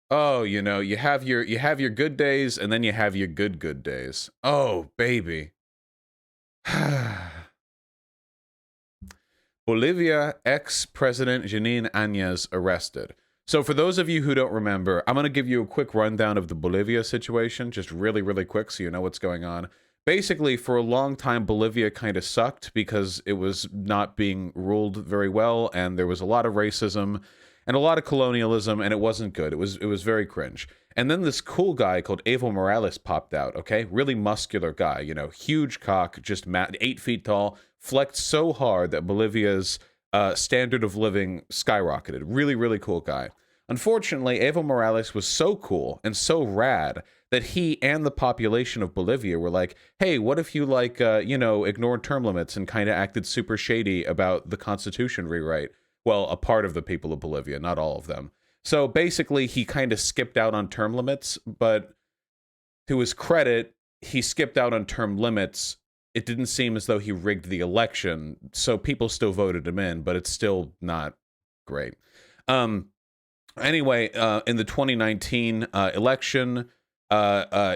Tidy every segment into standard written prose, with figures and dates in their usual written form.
Oh, you have your good days and then you have your good days. Oh, baby. Bolivia ex-president Jeanine Áñez arrested. So for those of you who don't remember, I'm going to give you a quick rundown of the Bolivia situation, just really, really quick so you know what's going on. Basically, for a long time, Bolivia kind of sucked because it was not being ruled very well, and there was a lot of racism and a lot of colonialism, and it wasn't good. It was very cringe. And then this cool guy called Evo Morales popped out, okay? Really muscular guy, huge cock, just 8 feet tall, flexed so hard that Bolivia's standard of living skyrocketed. Really, really cool guy. Unfortunately, Evo Morales was so cool and so rad that he and the population of Bolivia were like, hey, what if you, ignored term limits and kind of acted super shady about the Constitution rewrite? Well, a part of the people of Bolivia, not all of them. So basically, he kind of skipped out on term limits, but to his credit, he skipped out on term limits. It didn't seem as though he rigged the election, so people still voted him in, but it's still not great. Anyway, in the 2019 election,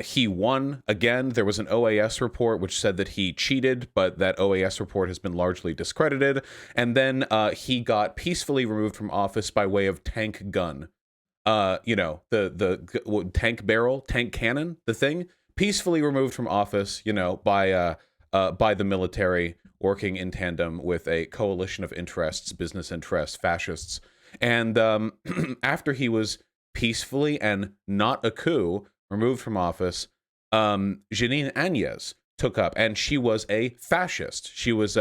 he won again. There was an OAS report which said that he cheated, but that OAS report has been largely discredited. And then he got peacefully removed from office by way of tank gun. The tank barrel, tank cannon, the thing, peacefully removed from office, by the military working in tandem with a coalition of interests, business interests, fascists. And after he was peacefully and not a coup removed from office, Jeanine Áñez took up, and she was a fascist. She was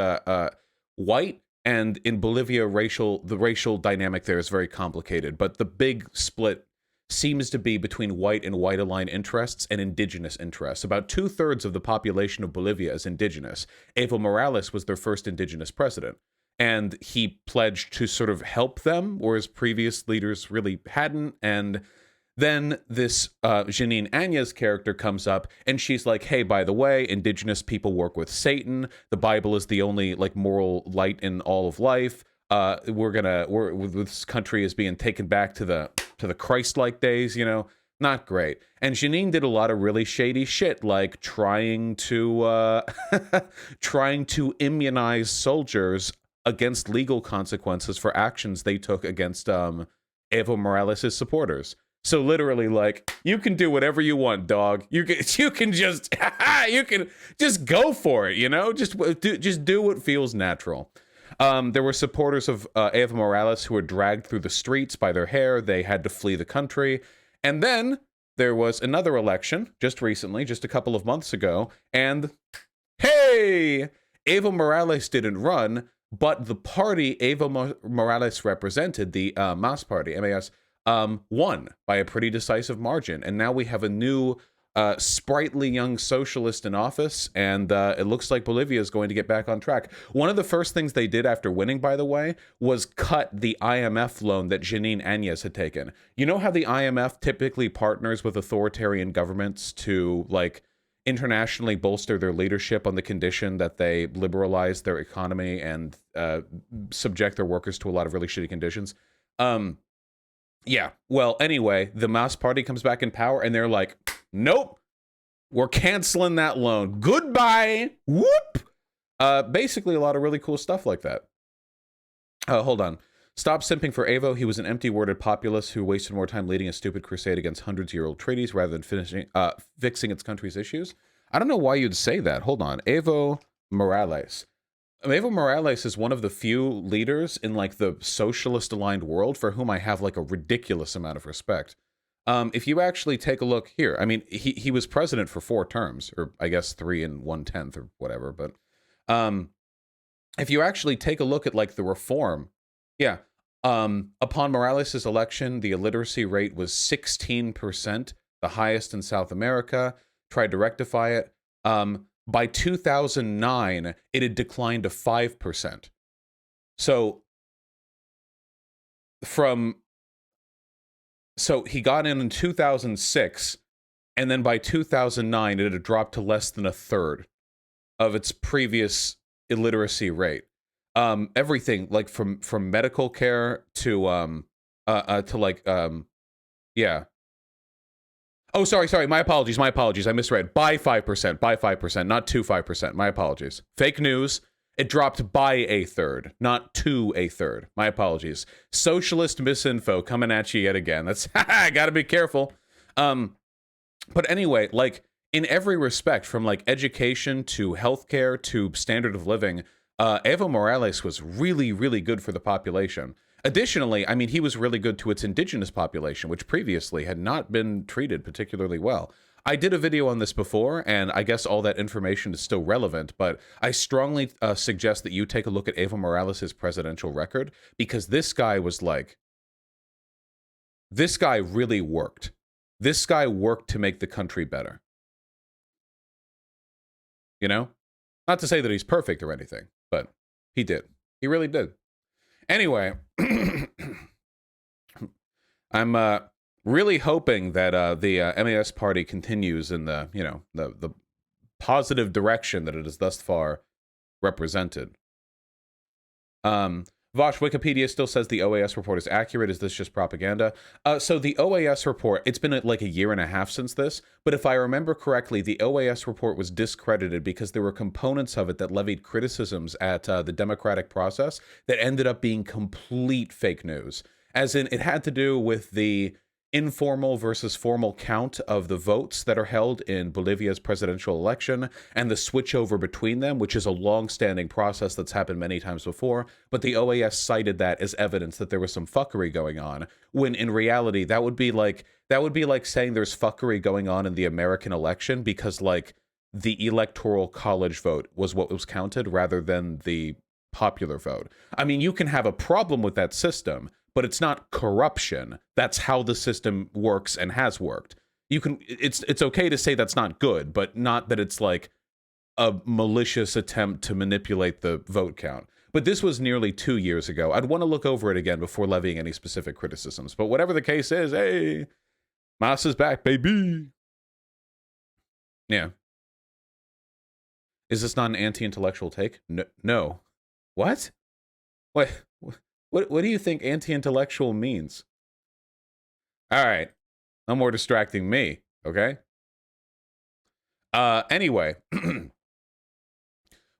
white, and in Bolivia, the racial dynamic there is very complicated, but the big split seems to be between white and white-aligned interests and indigenous interests. About 2/3 of the population of Bolivia is indigenous. Evo Morales was their first indigenous president, and he pledged to sort of help them, whereas previous leaders really hadn't. And then this Jeanine Áñez character comes up, and she's like, hey, by the way, indigenous people work with Satan. The Bible is the only moral light in all of life. This country is being taken back to the Christ-like days, not great. And Jeanine did a lot of really shady shit, like trying to immunize soldiers against legal consequences for actions they took against Evo Morales' supporters. So literally, you can do whatever you want, dog. You can just you can just go for it, just do what feels natural. There were supporters of Evo Morales who were dragged through the streets by their hair. They had to flee the country. And then there was another election just recently, just a couple of months ago. And hey, Evo Morales didn't run, but the party Evo Morales represented, the MAS party, MAS, won by a pretty decisive margin. And now we have a new sprightly young socialist in office, and it looks like Bolivia is going to get back on track. One of the first things they did after winning, by the way, was cut the IMF loan that Jeanine Áñez had taken. You know how the IMF typically partners with authoritarian governments to, internationally bolster their leadership on the condition that they liberalize their economy and subject their workers to a lot of really shitty conditions? Yeah, well, anyway, the MAS party comes back in power, and they're like, nope, we're canceling that loan. Goodbye. Whoop. Basically, a lot of really cool stuff like that. Hold on. Stop simping for Evo. He was an empty-worded populist who wasted more time leading a stupid crusade against hundreds-year-old treaties rather than fixing its country's issues. I don't know why you'd say that. Hold on. Evo Morales. Evo Morales is one of the few leaders in the socialist-aligned world for whom I have a ridiculous amount of respect. If you actually take a look here, I mean, he was president for 4 terms, or I guess 3 1/10 or whatever. But if you actually take a look at the reform, yeah, upon Morales' election, the illiteracy rate was 16%, the highest in South America. Tried to rectify it. By 2009, it had declined to 5%. So he got in 2006, and then by 2009, it had dropped to less than 1/3 of its previous illiteracy rate. everything, like from medical care to like yeah. Oh, sorry. My apologies. I misread. By 5%. By 5%, not to 5%. My apologies. Fake news. It dropped by a third, not to a third. My apologies. Socialist misinfo coming at you yet again. That's gotta be careful. But anyway, like in every respect, from like education to healthcare to standard of living, Evo Morales was really, really good for the population. Additionally, I mean, he was really good to its indigenous population, which previously had not been treated particularly well. I did a video on this before, and I guess all that information is still relevant, but I strongly suggest that you take a look at Evo Morales' presidential record, because this guy was like, this guy really worked. This guy worked to make the country better. You know? Not to say that he's perfect or anything, but he did. He really did. Anyway, I'm really hoping that the MAS party continues in the, you know, the positive direction that it has thus far represented. Vosh, Wikipedia still says the OAS report is accurate. Is this just propaganda? So the OAS report, it's been like a year and a half since this, but if I remember correctly, the OAS report was discredited because there were components of it that levied criticisms at the democratic process that ended up being complete fake news. As in, it had to do with the informal versus formal count of the votes that are held in Bolivia's presidential election and the switchover between them, which is a long-standing process that's happened many times before. But the OAS cited that as evidence that there was some fuckery going on, when in reality that would be like saying there's fuckery going on in the American election because like the electoral college vote was what was counted rather than the popular vote. I mean, you can have a problem with that system, but it's not corruption. That's how the system works and has worked. You can, it's okay to say that's not good, but not that it's like a malicious attempt to manipulate the vote count. But this was nearly 2 years ago. I'd want to look over it again before levying any specific criticisms. But whatever the case is, hey, Mas is back, baby. Yeah. Is this not an anti-intellectual take? No. What? What do you think anti-intellectual means? All right. No more distracting me, okay? Anyway.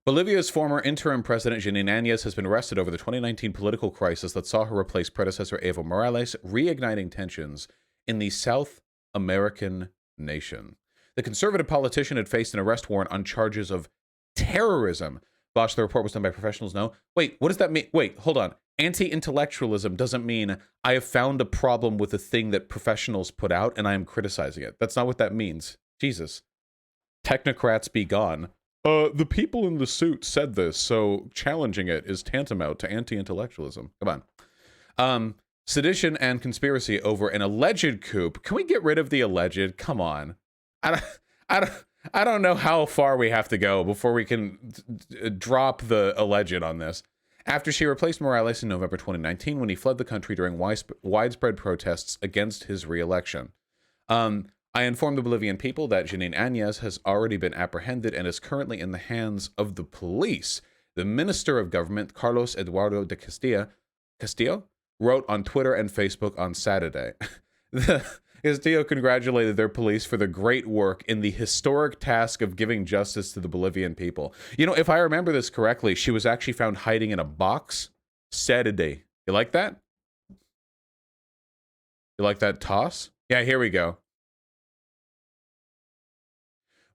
Bolivia's former interim president, Jeanine Áñez, has been arrested over the 2019 political crisis that saw her replace predecessor Evo Morales, reigniting tensions in the South American nation. The conservative politician had faced an arrest warrant on charges of terrorism. Bosch, the report was done by professionals. No. Wait, what does that mean? Wait, hold on. Anti-intellectualism doesn't mean I have found a problem with a thing that professionals put out and I am criticizing it. That's not what that means. Jesus. Technocrats be gone. The people in the suit said this, so challenging it is tantamount to anti-intellectualism. Come on. Sedition and conspiracy over an alleged coup. Can we get rid of the alleged? Come on. I don't know how far we have to go before we can drop the alleged on this. After she replaced Morales in November 2019 when he fled the country during widespread protests against his re-election. I informed the Bolivian people that Jeanine Áñez has already been apprehended and is currently in the hands of the police. The Minister of Government, Carlos Eduardo de Castillo, wrote on Twitter and Facebook on Saturday. Castillo congratulated their police for the great work in the historic task of giving justice to the Bolivian people. You know, if I remember this correctly, she was actually found hiding in a box Saturday. You like that? You like that toss? Yeah, here we go.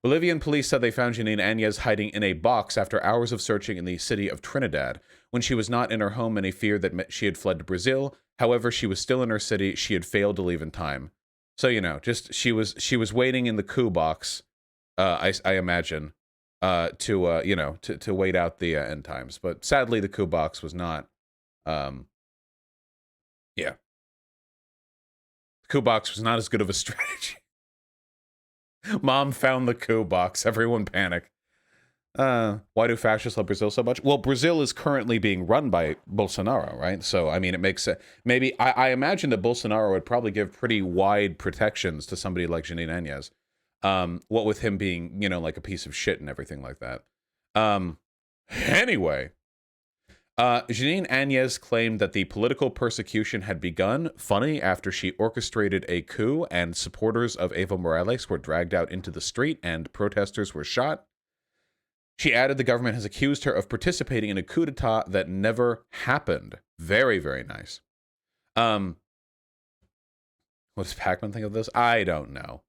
Bolivian police said they found Jeanine Áñez hiding in a box after hours of searching in the city of Trinidad. When she was not in her home, many feared that she had fled to Brazil. However, she was still in her city. She had failed to leave in time. So, you know, just she was waiting in the coup box, I imagine, to wait out the end times. But sadly, the coup box was not. The coup box was not as good of a strategy. Mom found the coup box. Everyone panic. Why do fascists love Brazil so much? Well, Brazil is currently being run by Bolsonaro, right? So, I mean, it makes it... Maybe... I imagine that Bolsonaro would probably give pretty wide protections to somebody like Jeanine Áñez. What with him being, you know, like a piece of shit and everything like that. Anyway. Janine Áñez claimed that the political persecution had begun, funny, after she orchestrated a coup and supporters of Evo Morales were dragged out into the street and protesters were shot. She added the government has accused her of participating in a coup d'etat that never happened. Very, very nice. What does Pac-Man think of this? I don't know.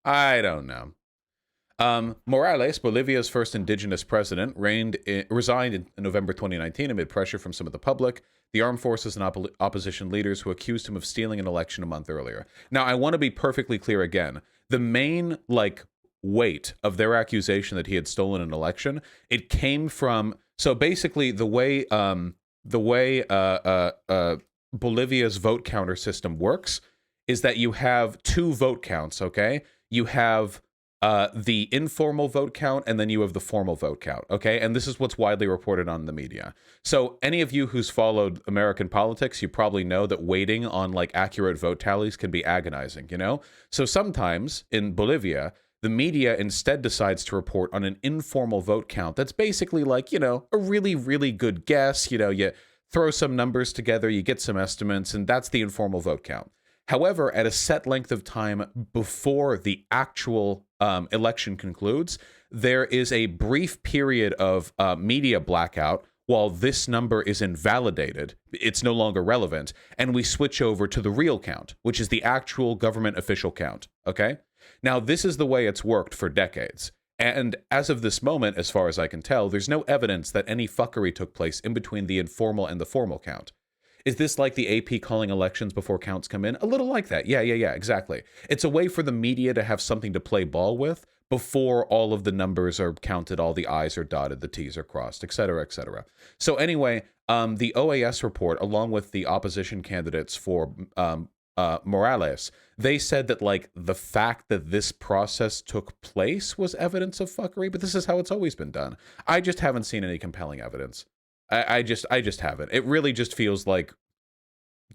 Morales, Bolivia's first indigenous president, resigned in November 2019 amid pressure from some of the public, the armed forces, and opposition leaders who accused him of stealing an election a month earlier. Now, I want to be perfectly clear again. The main, weight of their accusation that he had stolen an election, it came from... So basically, the way Bolivia's vote counter system works is that you have two vote counts, okay? You have the informal vote count, and then you have the formal vote count, okay? And this is what's widely reported on the media. So any of you who's followed American politics, you probably know that waiting on accurate vote tallies can be agonizing, you know? So sometimes in Bolivia, the media instead decides to report on an informal vote count that's basically a really, really good guess. You throw some numbers together, you get some estimates, and that's the informal vote count. However, at a set length of time before the actual election concludes, there is a brief period of media blackout while this number is invalidated. It's no longer relevant, and we switch over to the real count, which is the actual government official count, okay? Now, this is the way it's worked for decades. And as of this moment, as far as I can tell, there's no evidence that any fuckery took place in between the informal and the formal count. Is this like the AP calling elections before counts come in? A little like that. Yeah, exactly. It's a way for the media to have something to play ball with before all of the numbers are counted, all the I's are dotted, the T's are crossed, et cetera, et cetera. So anyway, the OAS report, along with the opposition candidates for Morales, they said that the fact that this process took place was evidence of fuckery, but this is how it's always been done. I just haven't seen any compelling evidence. I just haven't. It really just feels like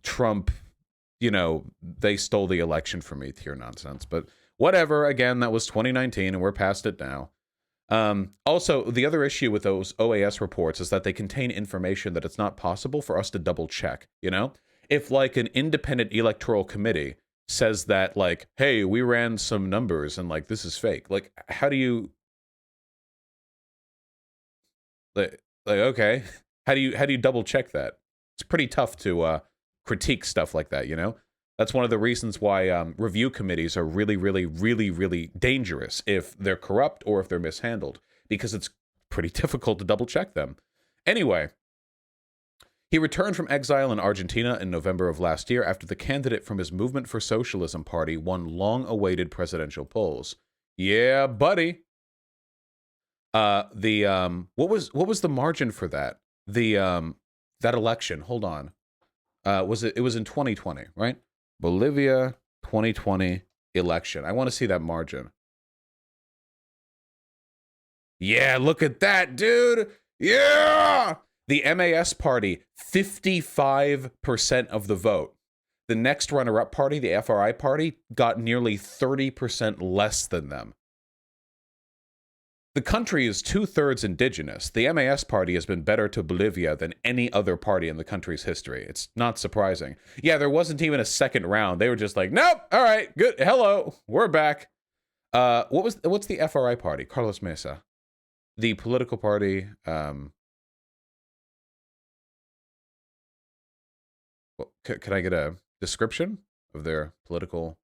Trump, they stole the election from me tier nonsense. But whatever, again, that was 2019 and we're past it now. Also, the other issue with those OAS reports is that they contain information that it's not possible for us to double check, If an independent electoral committee says that hey, we ran some numbers and this is fake, how do you okay, how do you double check that? It's pretty tough to critique stuff like that, That's one of the reasons why review committees are really, really, really, really dangerous if they're corrupt or if they're mishandled, because it's pretty difficult to double check them. Anyway, he returned from exile in Argentina in November of last year after the candidate from his Movement for Socialism party won long-awaited presidential polls. Yeah, buddy. What was the margin for that? That election. Hold on. It was in 2020, right? Bolivia 2020 election. I want to see that margin. Yeah, look at that, dude. Yeah! The MAS party, 55% of the vote. The next runner-up party, the FRI party, got nearly 30% less than them. The country is 2/3 indigenous. The MAS party has been better to Bolivia than any other party in the country's history. It's not surprising. Yeah, there wasn't even a second round. They were just like, nope, all right, good, hello, we're back. What's the FRI party? Carlos Mesa. The political party, could I get a description of their political?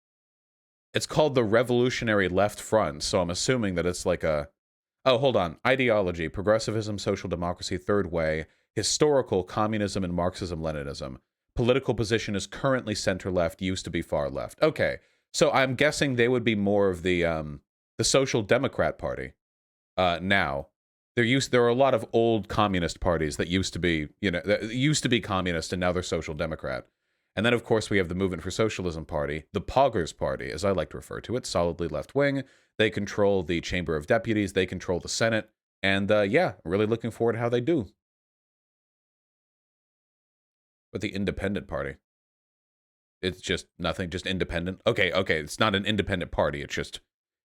It's called the Revolutionary Left Front, so I'm assuming that it's oh, hold on. Ideology, progressivism, social democracy, third way, historical, communism, and Marxism-Leninism. Political position is currently center-left, used to be far-left. Okay, so I'm guessing they would be more of the Social Democrat Party now. There are a lot of old communist parties that used to be, that used to be communist, and now they're social democrat. And then, of course, we have the Movement for Socialism Party, the Poggers Party, as I like to refer to it, solidly left-wing. They control the Chamber of Deputies. They control the Senate. And, yeah, really looking forward to how they do. But the Independent Party. It's just nothing, just independent. Okay, it's not an independent party. It's just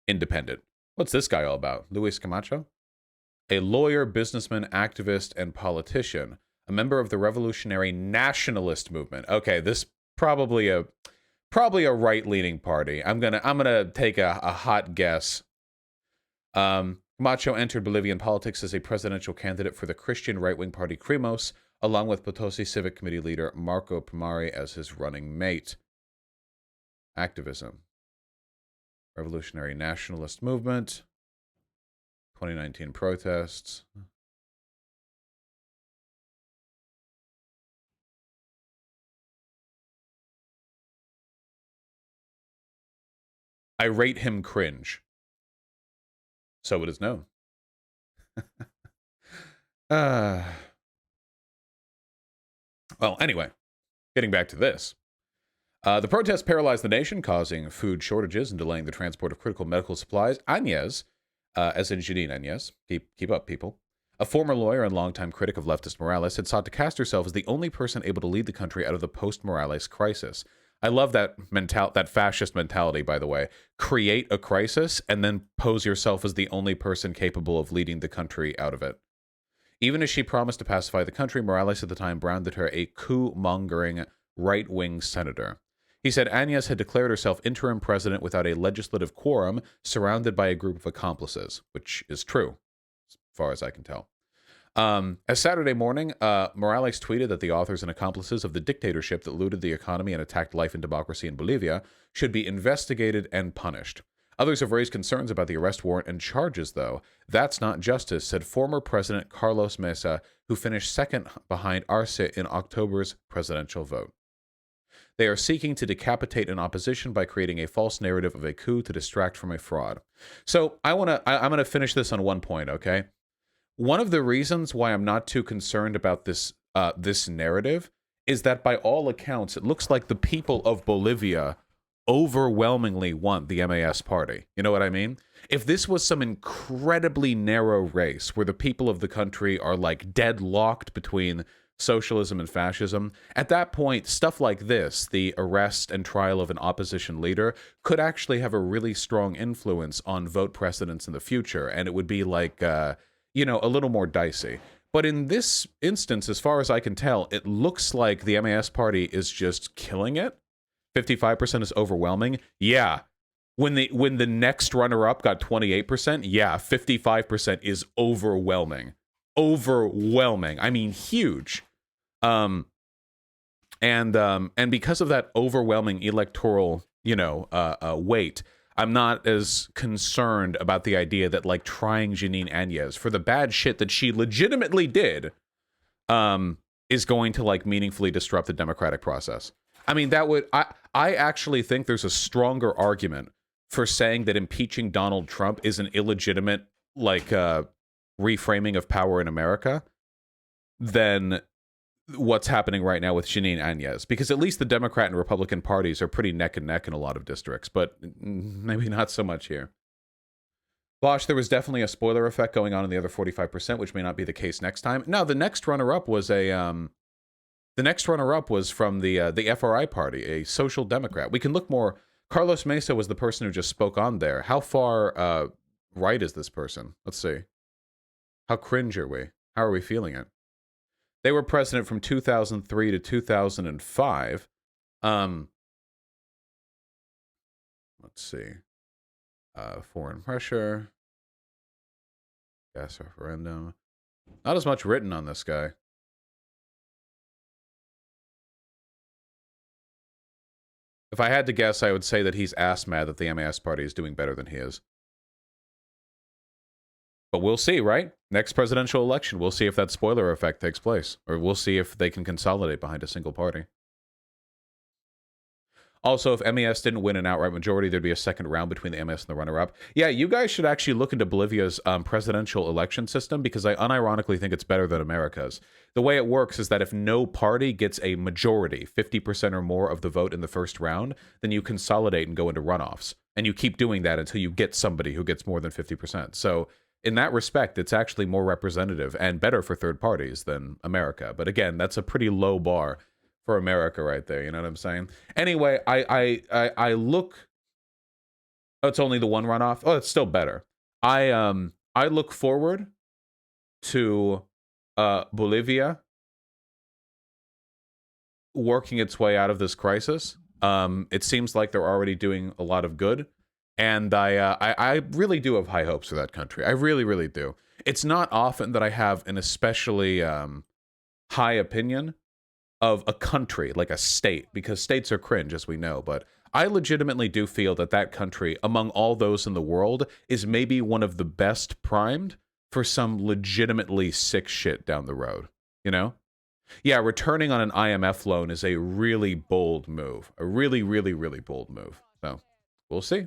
independent. What's this guy all about? Luis Camacho? A lawyer, businessman, activist, and politician. a member of the Revolutionary Nationalist Movement. Okay, this probably a right-leaning party. I'm gonna take a hot guess. Camacho entered Bolivian politics as a presidential candidate for the Christian right-wing party Cremos, along with Potosi Civic Committee leader Marco Primari as his running mate. Activism. Revolutionary Nationalist Movement. 2019 protests. I rate him cringe. So it is known. Well, anyway, getting back to this. The protests paralyzed the nation, causing food shortages and delaying the transport of critical medical supplies. Áñez, as in Jeanine Áñez, keep up, people, a former lawyer and longtime critic of leftist Morales, had sought to cast herself as the only person able to lead the country out of the post-Morales crisis. I love that that fascist mentality, by the way. Create a crisis and then pose yourself as the only person capable of leading the country out of it. Even as she promised to pacify the country, Morales at the time branded her a coup-mongering right-wing senator. He said Áñez had declared herself interim president without a legislative quorum, surrounded by a group of accomplices, which is true, as far as I can tell. As Saturday morning, Morales tweeted that the authors and accomplices of the dictatorship that looted the economy and attacked life and democracy in Bolivia should be investigated and punished. Others have raised concerns about the arrest warrant and charges, though. That's not justice, said former President Carlos Mesa, who finished second behind Arce in October's presidential vote. They are seeking to decapitate an opposition by creating a false narrative of a coup to distract from a fraud. So I'm going to finish this on one point, okay? One of the reasons why I'm not too concerned about this narrative is that by all accounts, it looks like the people of Bolivia overwhelmingly want the MAS party. You know what I mean? If this was some incredibly narrow race where the people of the country are like deadlocked between socialism and fascism, at that point, stuff like this, the arrest and trial of an opposition leader, could actually have a really strong influence on vote precedents in the future, and it would be like, a little more dicey. But in this instance, as far as I can tell, it looks like the MAS party is just killing it. 55% is overwhelming. Yeah. When the next runner-up got 28%, yeah, 55% is overwhelming. Overwhelming. I mean, huge. And because of that overwhelming electoral, weight, I'm not as concerned about the idea that like trying Jeanine Áñez for the bad shit that she legitimately did, is going to like meaningfully disrupt the democratic process. I mean, I actually think there's a stronger argument for saying that impeaching Donald Trump is an illegitimate reframing of power in America than what's happening right now with Jeanine Áñez, because at least the Democrat and Republican parties are pretty neck and neck in a lot of districts, but maybe not so much here. Bosch, there was definitely a spoiler effect going on in the other 45%, which may not be the case next time. No, the next runner-up was from the FRI party, a social democrat. We can look more. Carlos Mesa was the person who just spoke on there. How far right is this person? Let's see. How cringe are we? How are we feeling it? They were president from 2003 to 2005. Let's see. Foreign pressure. Gas referendum. Not as much written on this guy. If I had to guess, I would say that he's ass mad that the MAS party is doing better than he is. But we'll see, right? Next presidential election, we'll see if that spoiler effect takes place. Or we'll see if they can consolidate behind a single party. Also, if MAS didn't win an outright majority, there'd be a second round between the MAS and the runner-up. Yeah, you guys should actually look into Bolivia's presidential election system, because I unironically think it's better than America's. The way it works is that if no party gets a majority, 50% or more of the vote in the first round, then you consolidate and go into runoffs. And you keep doing that until you get somebody who gets more than 50%. So in that respect, it's actually more representative and better for third parties than America. But again, that's a pretty low bar for America right there. You know what I'm saying? Anyway, I look. Oh, it's only the one runoff. Oh, it's still better. I look forward to Bolivia working its way out of this crisis. It seems like they're already doing a lot of good, and I really do have high hopes for that country. I really, really do. It's not often that I have an especially high opinion of a country, like a state, because states are cringe, as we know, but I legitimately do feel that that country, among all those in the world, is maybe one of the best primed for some legitimately sick shit down the road, you know? Yeah, returning on an IMF loan is a really bold move. A really, really, really bold move. So, we'll see.